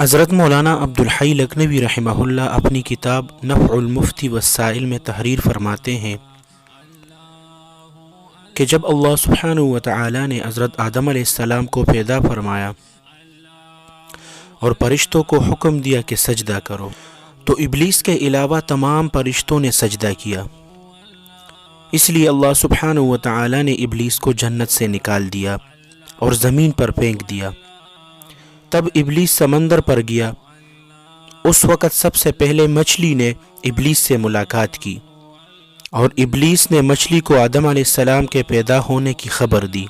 حضرت مولانا عبدالحی لکھنوی رحمہ اللہ اپنی کتاب نفع المفتی والسائل میں تحریر فرماتے ہیں کہ جب اللہ سبحانہ و تعالی نے حضرت آدم علیہ السلام کو پیدا فرمایا اور فرشتوں کو حکم دیا کہ سجدہ کرو، تو ابلیس کے علاوہ تمام فرشتوں نے سجدہ کیا۔ اس لیے اللہ سبحانہ و تعالی نے ابلیس کو جنت سے نکال دیا اور زمین پر پھینک دیا۔ تب ابلیس سمندر پر گیا۔ اس وقت سب سے پہلے مچھلی نے ابلیس سے ملاقات کی اور ابلیس نے مچھلی کو آدم علیہ السلام کے پیدا ہونے کی خبر دی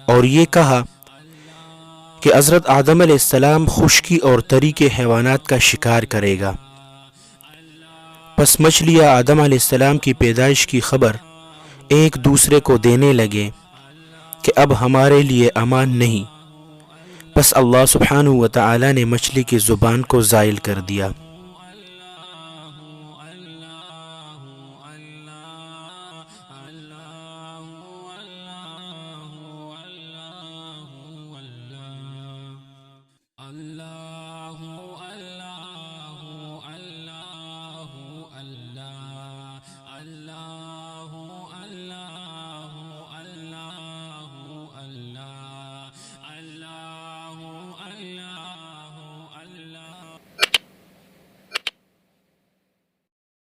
اور یہ کہا کہ حضرت آدم علیہ السلام خشکی اور تری کے حیوانات کا شکار کرے گا۔ پس مچھلیاں آدم علیہ السلام کی پیدائش کی خبر ایک دوسرے کو دینے لگے کہ اب ہمارے لیے امان نہیں۔ پس اللہ سبحانہ و تعالی نے مچھلی کی زبان کو زائل کر دیا۔